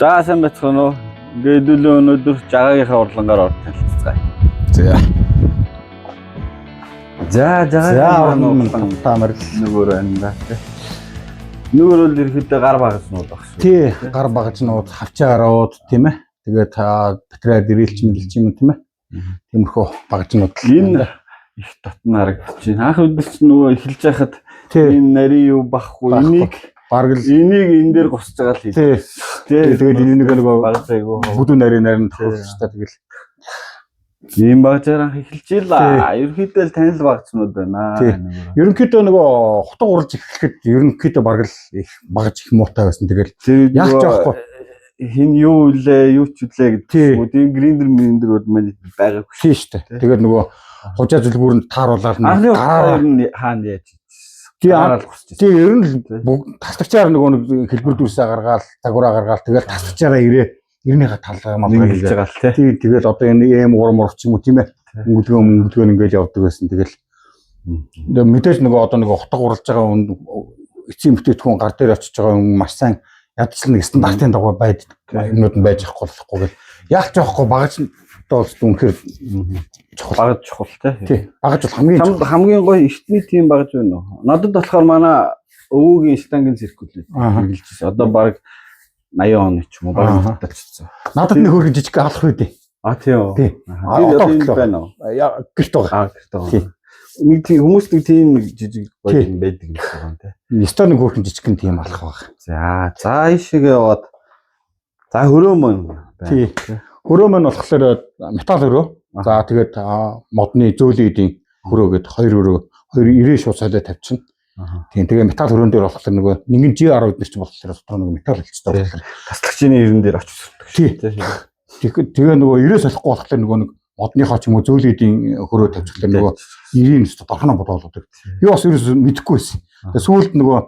За сайн байцгаана уу. Ингээд өнөөдөр жагаагийнхаа урлагаар орж танилцгаая. За жагаагийн таамар нөгөө байна да. Нөгөө бол ерөөдөө гар багажнууд баг шүү. Тий, гар багажнууд хавчаа гараад тийм ээ. Тэгээд батарей дэрэлч мэлч юм тийм ээ. Тиймэрхүү багажнууд энэ их татна харагдаж байна. Анх өдөр чинь нөгөө эхэлж байхад энэ нарийн юу бахгүй энийг бараг л энийг энэ дээр гусж байгаа л тий. Тэгээд энийг нөгөө багажайгуу бүдүүн нарийн тохиолж та тэгэл ийм багажаар анх эхэлж илаа. Ерөнхийдөө л танил багажнууд байна. Ерөнхийдөө нөгөө хутга уралж эхлэхэд ерөнхийдөө бараг л их багаж их муутай байсан. Тэгэл яах ч яахгүй. Хин юу үлээ, юу ч үлээ гэдэг. Тийм гриндер бол манай байгаа шүү дээ. Тэгээд нөгөө хужаа зүлгүүрэнд тааруулаад гараар хаана яаж тий ер нь таслагчаар нөгөө хэлбэр дүүсээ гаргаал, тагвараа гаргаал тэгээд таслагчаараа ирнийхээ талгаа малгай хийж байгаа л тий. Тэгээд одоо энэ M3 мурч юм уу тийм ээ. Өнгөлгөө ингээд явдаг байсан. Тэгэл мэдээж нөгөө одоо нөгөө хутга уралж байгаа эцсийн бүтээтгүүн гар дээр очиж байгаа маш сайн ядчлал нэг стандартын дагуу байдаг юмнууд нь байж болохгүй гэл. Яг ч яахгүй багаж бол үнэхээр багаж чухал тий. Багаж бол хамгийн гоё эртний тийм багаж байна уу? Надад болохоор манай өвөгийн штангийн циркулээ хэрэгжилжсэн. Одоо баг 80 он ч юм уу баг татчихсан. Надад нэг хөргөн жижиг алах үү? Тийм. Одоо байна уу? Гэрт байгаа. Гэрт байгаа. Нэг тийм хүмүүс нэг тийм жижиг гоё юм байдаг юм байна тий. Өстой нэг хөргөн жижигхэн тийм алах байгаа. За ийшээгээ яваад за хөрөө мөн. Тий. Хөрөө мөн болохоор металл хөрөө. За тэгээд модны зөөлөдийн хөрөө гээд хоёр 90 шууд солио тавьчихна. Тийм тэгээ металл хөрөөн дээр болохоор нөгөө нэгэн G10 эднэр чинь болохоор дотор нөгөө металл хэлцтэй болохоор таслагчийн нэрэн дээр очиж тий. Тэгээ нөгөө 90 солихгүй болохоор нөгөө нэг модныхоо ч юм уу зөөлөдийн хөрөө тавьчихлаа нөгөө 90 өстө дорхоноо бодоолдог. Би бас ерөөс мэдэхгүй байсан. Тэгээ сүүлд нөгөө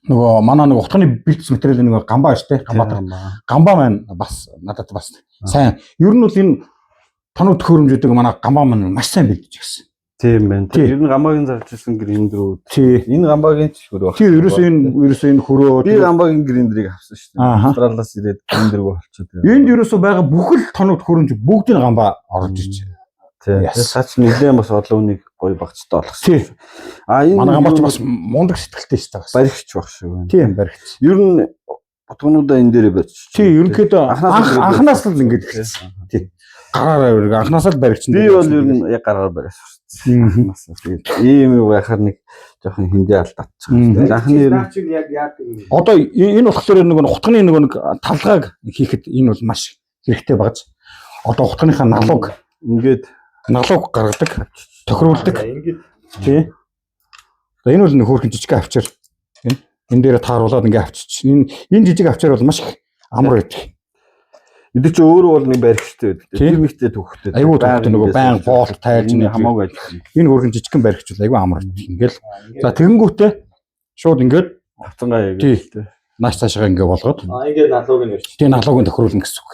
манай нөгөө утганы бэлтгэс материалын нөгөө гамбаа штэ гамбаа маань бас надад бас сайн ер нь бол энэ тоног төхөөрөмжүүдийг манай гамбаа маань маш сайн бэлдэж гисэн. Тийм байна. Ер нь гамбаагийн зарж ирсэн гриндерүүд. Энэ гамбаагийн ч хөрөө. Тийм ерөөс энэ хөрөө. Би гамбаагийн гриндерийг авсан шүү дээ. Австралиас ирээд гриндергүй болчиход. Энд ерөөсөө байгаа бүхэл тоног төхөөрөмж бүгдийг гамбаа оруулж ирж байна. Тийм. Сач нэлээд бас олон үнийг гоё багцтай болгосон. Энэ манай гамбаач бас мундаг сэтгэлтэй шүү дээ. Баригч баг шүү. Тийм баригч. Ер нь утгунуудаа энэ дээр байж. Тийм ерөнхийдөө анханаас л ингэж эхэлсэн. Тийм. Гараараа анханаас л баригч. Би бол ер нь яг гараар баригч. Ийм юу байхаар нэг жоохон хиндээ алдчихсан. Анхны ер нь одоо энэ болохоор нөгөө хутганы нөгөө талгааг хийхэд энэ бол маш хэрэгтэй багж. Одоо хутганыхаа налууг ингээд налууг гаргадаг, тохируулдаг. Тий. Энэ бол хөөрхөн жижиг авчир. Энэ дээр тааруулаад ингээ авчиж. Энэ жижиг авчир бол маш их амар байдаг. Эдгээр чи өөрөө бол нэг баригчтай байдаг. Тэр нэгтэй төвхтэй. Айгуу төвхтэй нөгөө байн боолт тайлж нэг хамаагүй ажил. Энэ хөөрхөн жижигхэн баригч бол айгуу амар байдаг. Ингээл за тэгэнгүүтээ шууд ингээд авцангаа яг нааш цаашаа ингээ болгоод ингээд налууг нь өрч. Тий налууг нь тохируулна гэсэн үг.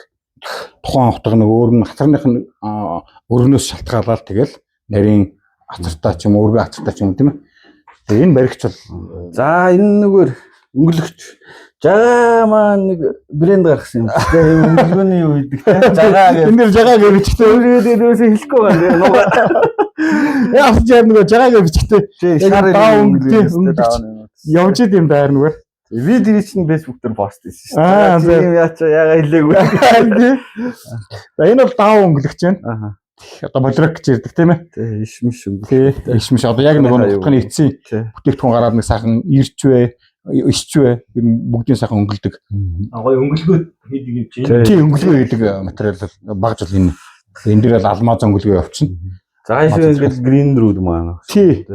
Тухайн утга нэг өөр нь хацарных нь өргөнөөс шалтгаалаад тэгэл нарийн ацартаа ч юм уу өргөн ацартаа ч юм тийм ээ. Тэгээ энэ баригч бол за энэ нэгээр өнгөлөгч жагаа маань нэг брэнд гаргасан юм. Тэгээ өнгөлгөөний юу гэдэг те. Жагаа гэх. Энэ жагаа гэх бичтэй өөрөөдөөс хэлэхгүй байна. Нуга. Яа ч яг нэг жагаа гэх бичтэй. Шаар өнгөлөж явж идэм даяар нүгээр. Би тэр чинь Facebook дээр пост хийсэн шүү дээ. Тийм яач ягаа хэлээгүй. За энэ бол даав өнгөлөгч байна. Одоо бодрок гэж ярьдаг тийм ээ. Тий, ишмиш өнгөлөг. Тий, ишмиш одоо яг нэг утганы эцсийн бүтээгдэхүүн гараад нэг сайхан ирч вэ, ишч вэ бүгдийн сайхан өнгөлдөг. Гоё өнгөлгөө хийдэг юм чинь. Тий, өнгөлгөө хийдэг материал багж бол энэ дээр л алмаз өнгөлгөө явчихна. За энэ ингээд гриндерүүд маань. Тий.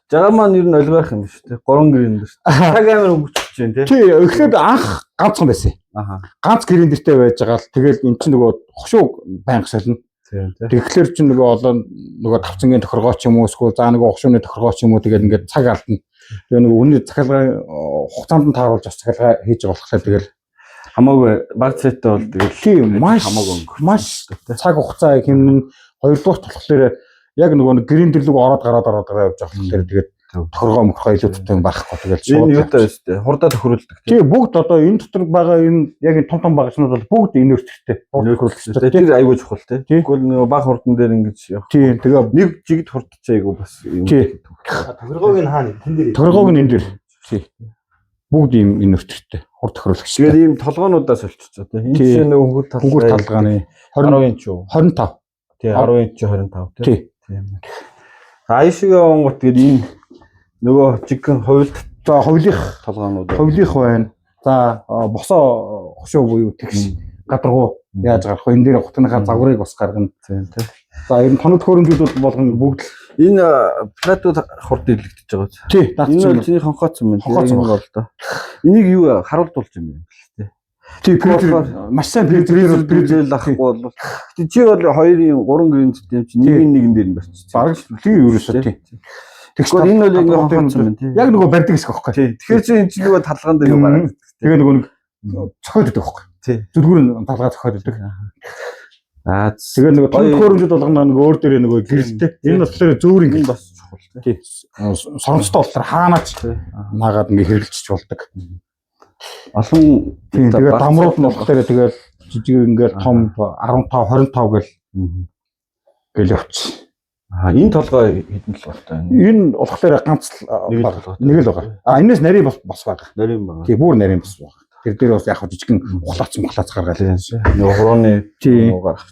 Жагаа маань ер нь олгоох юм шүү дээ. 3 гриндер шүү дээ. Цаг амар өнгөчж байна тий. Тий, эхлээд анх ганцхан байсан. Ганц гриндертэй байж байгаа л тэгэл эн чинь нөгөө хошуу байнга солино. Тэгэхээр чинь нөгөө тавцангийн тохиргоо ч юм уу эсвэл заа нөгөө хошууны тохиргоо ч юм уу тэгээд ингээд цаг алдна. Тэгээ нөгөө үнийн цахилгаан хугацаанд нь тааруулж бас цахилгаан хийж болохоор тэгэл хамаагүй баг цайтай бол тэгэл маш цаг хугацаа хэмнэн хоёрдугаар болохоор яг нөгөө гриндерлэг ороод гараад явж байгаа болохоор тэгээд Торгоо мөхрөө илүү тутам байхгүй тэгэл шууд. Энэ юутай өстэй. Хурдаа тохируулдаг. Тий бүгд одоо энэ дотор байгаа энэ яг энэ том багшнууд бол бүгд инерттэй. Тохируулдаг. Тэр айгүй чухал тий. Тэгвэл нөгөө баг хурдан дээр ингэж явах. Тий тэгээ нэг жигд хурдчаайгүй бас юм. Тохиргоог нь хаана тэн дээр. Торгоог нь энэ дээр. Тий. Бүгд ийм инерттэй. Хурд тохируулагч. Тэгээд ийм толгоонуудаас олчихсон тий. Энэ чинь нөгөө хөнгөр талгааны 20 инч юу? 25. Тий 10 инч 25 тий. Тийм. Аашигээ онгот тэгээд энэ нөгөө жигэн хувилт за хувилих толгоонууд хувилих байна. За босоо хошуу буюу тэгш гадаргуу яаж гарах вэ? Энэ дээр гутныхаа загварыг бас гаргана. Тийм тий. За ер нь тоног хөрөмжүүд болгон бүгд энэ платууд хурд илэгдэж байгаа. Тий. Энэ бол чиний хонхооцсон байна. Энэ бол да. Энийг юу харуулдуулж юм бэ? Тий, маш сайн призэл авахгүй бол чи бол 2-ын 3 гэрийн систем чи нэгэн дээр нь барьчих. Бараг тийм ерөөсөө тий. Тэгэхээр энэ бол ингээ хонхооцсон байна тий. Яг нөгөө барьдаг хэсэг байхгүй. Тий. Тэгэхээр чи энэ нөгөө талгаан дээр бараад. Тэгээ нөгөө цохиод байдаг байхгүй. Тий. Зүргүүр нь талгаа цохиод байдаг. Аа тэгээ нөгөө том хөрөмжүүд болгоно нөгөө өөр дээр нөгөө гэрэлтэй. Энэ болохоор зөөр ингээ бас чухал тий. Соронцтой болохоор хаанаач наагаад ингээ хэрэлжиж болдог. Олон тэгээд дамрууд нь болохоор тэгээд жижиг ингээл том 15 25 гэл явчих. Энэ толгой хэдэн л болтой. Энэ болохоор ганц нэг л байгаа. Энэс нарийн бас байгаа. Нарийн байгаа. Тий, бүр нарийн бас байгаа. Тэр дээр бас яг жижигэн ухлаац гаргаад байсан. Нөгөө хурууны гарах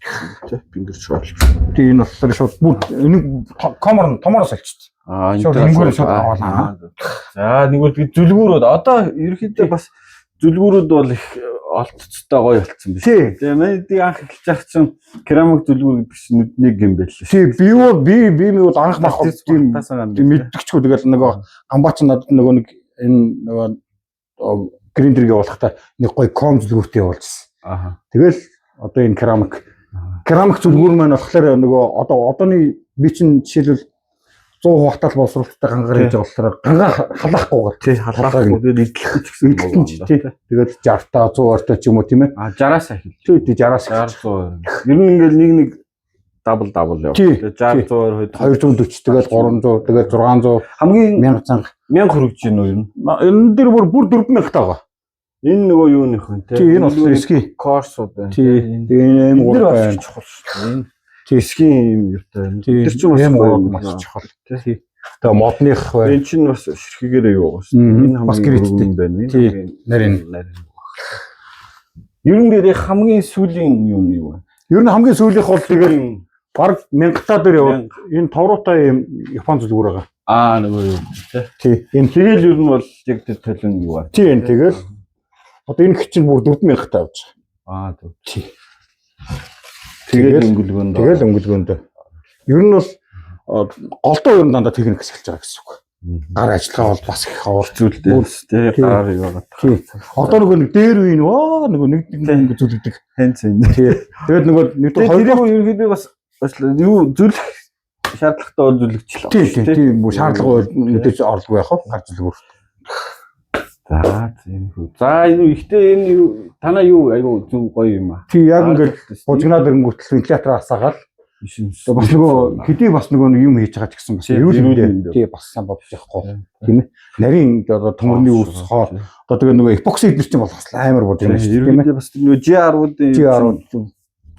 тий бингэрч болж. Тий, энэ болохоор шууд бүр энэ камер томороос олчихсон. Энэ зүгээр шууд аваад. За нэг бол зүлгүүрүүд одоо ерөөхдөө бас зүлгүүрүүд бол их олдцтой гоё болцсон биш. Тэгээ манайд анх эхэлж явах чинь керамик зүлгүүр гэдэг чинь нэг юм байл. Тий, би бол анх мах тийм мэддэгчгүй тэгэл нөгөө гамбаач надад нөгөө нэг энэ нөгөө гриндергээ болохтай нэг гоё ком зүлгүүртэй явуулчихсан. Тэгэл одоо энэ керамик зүлгүүр маань болохоор нөгөө одооны би чинь жишээлбэл 100 хатал боловсролттой гангаар хийж болохоор гангаа халаахгүйгээр тий халаахгүй тэгээд идэлхэж гэсэн юм байна. Тэгээд 60-таа 100-аар ч юм уу тийм ээ. 60-аас ахил. Тий 60-аас 100. Ер нь ингээл нэг дабл яваа. Тэгээд 60 100-аар 240 тэгээд 300 тэгээд 600 хамгийн 1000 цанга 1000 хүрэж гин үү ер нь. Энэ дээр бүр 4000 таа. Энэ нөгөө юуных вэ те. Тий энэ бол ски корсууд байна. Тий энэ юм уу чухал шүү дээ. Тийшгийн юм юутай. Тэр чинь маш чухал тий. Тэгээ модных бай. Энэ чинь бас ширхгээрээ юу байгаа шүү дээ. Энэ хамгийн юм байна. Тий. Нарийн. Ер нь дээр хамгийн сүүлийн юм юу вэ? Ер нь хамгийн сүүлийнх бол тэгээд баг 1000 дээр яваа. Энэ товруутай юм Япон зүлгүүр байгаа. Нөгөө юу тий. Энэ тэгэл ер нь бол яг тэр төлөв юу вэ? Тий энэ тэгэл одоо энэ их чинь бүр 4000 таа авч байгаа. Тий. Тэгэл өнгөлгөөнд. Ер нь бол голдоо ер нь дандаа техник хэсгэлж байгаа гэсэн үг. Гар ажиллагаа бол бас их хавар зүйлтэй тий гар юу байгаа. Тий. Одоо нөгөө нэг дээр үе нөгөө нэг зүйлдэг. Хэнцэн. Тий. Тэгээд нөгөө нэг хоёроо ерөнхийдөө бас юу зүлэх шаардлагатай бол зүлэгчлээ. Тий. Бүр шаардлага мэдээж орлого байх гар зүлгүүр. За тийм үү. За энэ ихтэй энэ юу танаа юу айгу зүг гоё юм аа. Тий яг ингээд хужигнаад ирэнгүүтэл вентилятор асаагаал. Бас нөгөө хэдий бас нөгөө юм хийж байгаа ч гэсэн бас эрүүл тий бас сайн бодож явахгүй тийм ээ. Нарийн одоо төмөрний үс хоол одоо тэгээ нөгөө эпокси эдэр чинь бол бас амар бод юм шүү тийм ээ. Бас нөгөө G10-уудын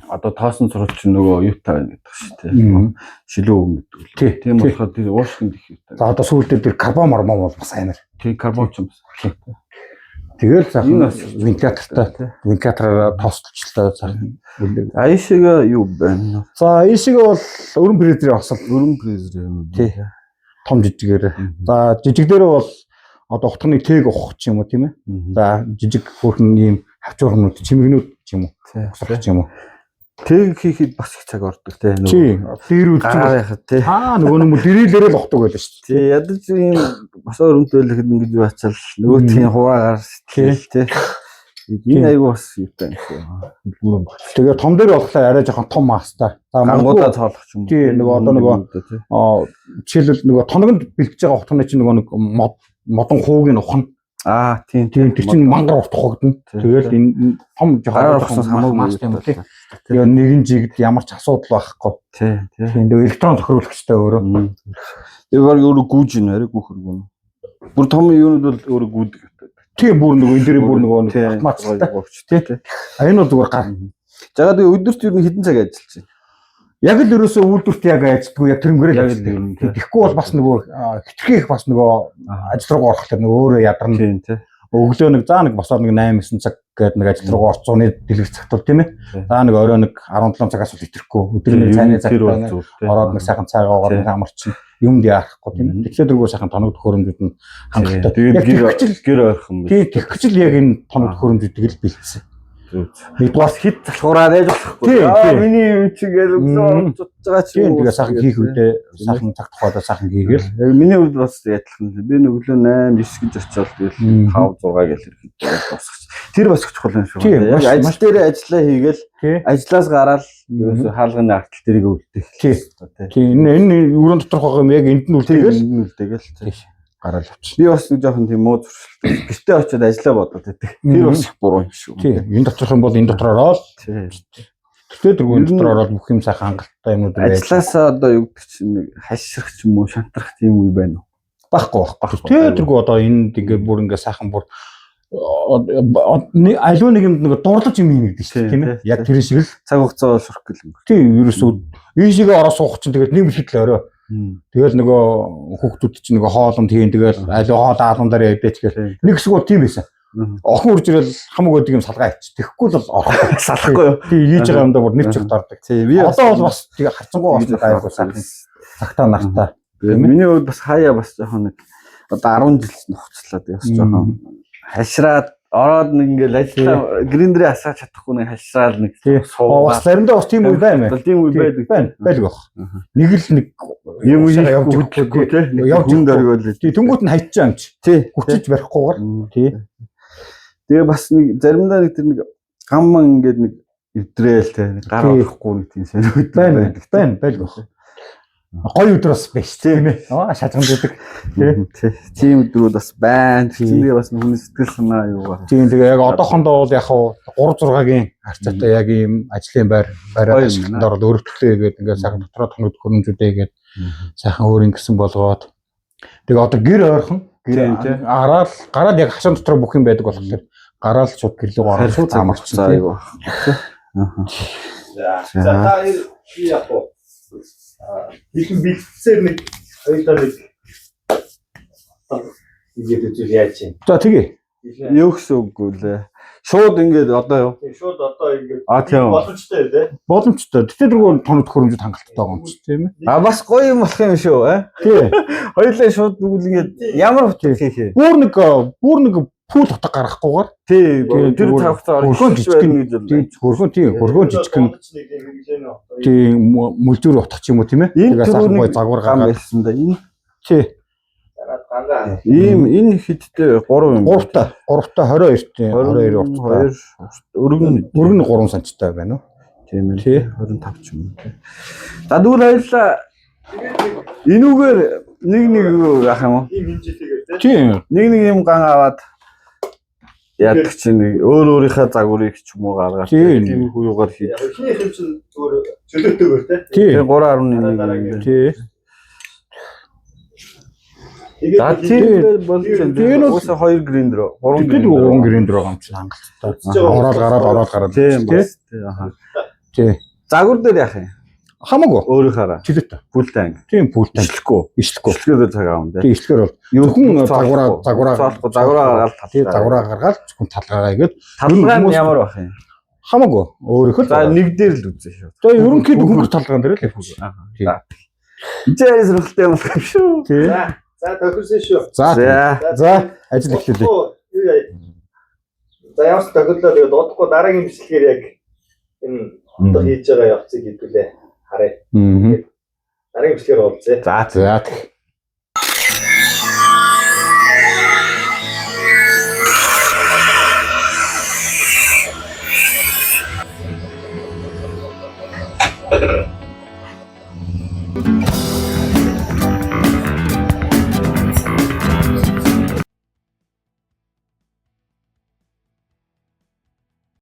одоо тоосон сурвалж чинь нөгөө юутай байна гэдэг шүү дээ. Шилүү мэдвэл. Тийм болохоор тэр уушгинд их юутай. За одоо сүүлдээ тэр карбон мормон бол бас амар. Тий карбон ч юм бас. Тэгэл заах вентилятораараа тоосчлаа заах. Аишига юу байна? За аишига бол өрн фрезерээ басал юм. Тий. Том жижигээр. За жижиг дээр бол одоо утганы тэг ухах ч юм уу тийм ээ. За жижиг хөөрхөн ийм хавчуурнууд чимэгнүүд ч юм уу. Усрах ч юм уу. Тэг хийхэд бас их цаг ордог те. Тий. Дээр үлдсэн байхад те. Нөгөө дэрэлэрэл ухдаг байлаа шүү дээ. Тий. Ядаж ийм бас өрөмтөлөхэд ингэж бацал нөгөөтгийн хуваагаар те. Энэ айгу бас юутай юм. Тэгээ том дээр болохоор арай жоохон том маастай. За мангуудаа тоолох юм. Тий. Нөгөө одоо нөгөө жишээлбэл нөгөө тоногонд бэлтэж байгаа утганы чинь нөгөө нэг модон хууг нь ухна. Тийм тэр чинь мангар утгагдана. Тэгэл энэ том жоохон хамаагүй маастай юм тий. Тэгээ нэгэн жигд ямар ч асуудал байхгүй. Тий. Тэгээ электрон тохируулагчтай өөрөө. Тэр баг өөрөө гүйж ийн арай гүйхэргүй. Бүр том юунууд бол өөрөө гүйдэг. Тийм бүр нөгөө энэ дээр бүр нөгөө автоматтай тий. Энэ бол зүгээр гар. За тэгээ өдөрт юу хэдэн цаг ажиллаж байна? Яг л ерөөсөө үйлдвэрт яг ажилладаг яг тэрнгэрэл ажилладаг. Тэгэхгүй бол бас нөгөө хитрхи их бас нөгөө ажил руу орох тэр нөгөө өөрөө ядарна тийм тий. Өглөө нэг заа нэг босоод нэг 8-9 цаг гээд нэг ажил руу орцооны дэлгэр цагтвал тийм ээ. За нэг орой нэг 17 цагаас бол хитрхгүй. Өдөр нэг цайны цагтаа ороод нэг сайхан цайгаагаар нэг амарчин юмд яахгүй тийм ээ. Тэгэхээр дөрвөө сайхан тоног төхөөрөмжүүд нь хангалттай. Тэгээд гэр ойрхон юм. Тийм тэгэх чинь яг энэ тоног төхөөрөмжүүдийг л бэлдсэн. Нэгдүгээр хит залхуураад байж болохгүй. Миний юм чигээл өглөө цуцж байгаа чи. Тийм тэгээ сайхан хийх үедээ сайхан цаг тухайдаа сайхан хийгээл. Миний хувьд бас ядлах юм. Би өглөө 8 9 гэж очиод тэгэл 5 6 гэл ирэхэд босгоч. Тэр бас чухал юм шүү. Яг ажил дээр ажиллаа хийгээл ажлаас гараад ерөөсө хаалганы артал тэрийг үлдээх. Тийм энэ өрөөнд доторх байгаа юм яг энд нь үлдээгээл. Гараал авчих. Би бас нэг жоохон тийм муу зуршилтай. Гэртээ очиод ажиллаа бодоод байдаг. Тэр бас их буруу юм шүү. Тийм. Энэ доторх юм бол энэ дотор ороод. Тэгтээ дөрвөн дотор ороод бүх юм сайхан хангалттай юмнууд байж. Ажилласаа одоо юу гэдэг чинь нэг хаширах ч юм уу, шантрах тийм үе байна уу? Байхгүй. Тэгээ дөрвөө одоо энд ингээ бүр ингээ сайхан бүр аливаа нэг юм нэг дурлаж юм ийм гэдэг чинь тийм ээ. Яг тэр шиг л цаг хугацаа сурах гэл. Тийм. Ерөөсөө ийшээгээ ороо суух чинь тэгээд нэг мэтгэл орой. Тэгэл нөгөө хүүхдүүд чинь нөгөө хоолнд хийн тэгэл аливаа хоол аалмаар явдаа тэгэл нэг хэсэг бол тийм байсан. Охин үрж ирэл хамаг өдөг юм салгаа ич. Тэгэхгүй л орох салахгүй юу. Тийм хийж байгаа юмдаа бүр нэг чиг дордог. Тийм. Одоо бол бас тэгээ харцангуй бас гайгүй сайхан цагтаа нартаа. Миний хувьд бас хаяа бас жоохон нэг одоо 10 жил нухацлаа тэгээ бас жоохон хашраад ороод нэг ингээл ажиллаа гриндэрээ асааж чадахгүй нэг хашраал нэг суугаад. Бас заримдаа бас тийм үе байна. Тийм үе байдаг. Байдаг. Нэг л нэг юм явж өгөхгүй тийм. Явж хүнд оргиол. Тийм тэнгуут нь хайчаа юм чи. Тий. Хүчиж барихгүйгээр. Тий. Тэгээ бас нэг заримдаа нэг тэр нэг гамман ингээд нэг эвдрээл те гар орохгүй нэг тийм сонирхол байна. Байдаг. Гоё өдөр бас биш тийм ээ. Шажгамждаг. Тийм өдрүүд бас байна. Тэгээ бас хүний сэтгэл санаа юу ба. Тийм тэгээ яг одоохондоо бол яг 3-6-гийн харьцаатай яг ийм ажлын байраад ашиглалтанд ороод өрөвтлээ гэдэг ингээд сайхан дотроо тоног хөрөмжүүдээ гээд сайхан өөр ингэсэн болгоод тэгээ одоо гэр ойрхон гараад яг хашаан дотроо бүх юм байдаг болохоор гараал шууд гэрлөө ороод шууд амарчсан аюу. За та яг хэлэн бэлтсээр нэг хоёулаа нэг игээд үзүүл яаж юм. За тэгээ. Юу гэсэн үг вэ? Шууд ингээд одоо юу? Шууд одоо ингээд боломжтой тий. Боломжтой. Тэгтээ дөрөв тоног хөрөмжөд хангалттай байгаа юм чи тийм ээ. Бас гоё юм болох юм шүү тий. Хоёулаа шууд бүгд ингээд ямар хөтөл хийхээ. Бүр нэг пүүл утга гаргахгүйгээр тий тэр тавхтаа хөргөн жижигхэн тий мүлзүүр утгах юм уу тийм ээ. Тэгээд сайхан гоё загвар гаргаад байсан да. Энэ тий ийм энэ хиттэй 3 юм. 3-та 22-т 22 утгатай. Өргөн 3 санттай байна уу? Тийм ээ. Тий 25 ч юм. За дүүл хоёлаа энүүгээр нэг ах юм уу? Ийм хэмжээтэйгээр тий. Нэг юм ган аваад яадаг чинь өөр өөрийнхөө загварыг ч юм уу гаргаад тийм хүүюугаар хийж. Эхнийх юм чинь зүгээр чөлөөтэйгээр тий. 3.1 тий. За тийм болж байна. Уусаа 2 гриндер, 3 гриндер байгаа юм чинь хангалттай. Ороод гараад. Тийм тий. Тий. Загвар дээр яах юм? Хамаагүй. Өөрийнхаараа. Чөлөөтэй. Пүлтэй анги. Тийм пүлтэй. Ишлэхгүй цаг аав тий. Тийм ишлэхээр бол зөвхөн загвараа гаргаад зөвхөн талгаагаа игээд талгаа нь ямар байх юм? Хамаагүй. Өөрөөх л. За нэг дээр л үзье шүү. За ерөнхийдөө хөнгөх талгаан дээр л хийх. Тийм. Эцэг зэрэгтэй юм байна шүү. Тийм. За тохирсон шүү. За ажил эхлүүлээ. За явц тохирлоо тэгээд удахгүй дараагийн бичлэгээр яг энэ одоо хийж байгаа явцыг хэдүүлээ харъя. Дараагийн бичлэгээр уулзъя. За. Thank you.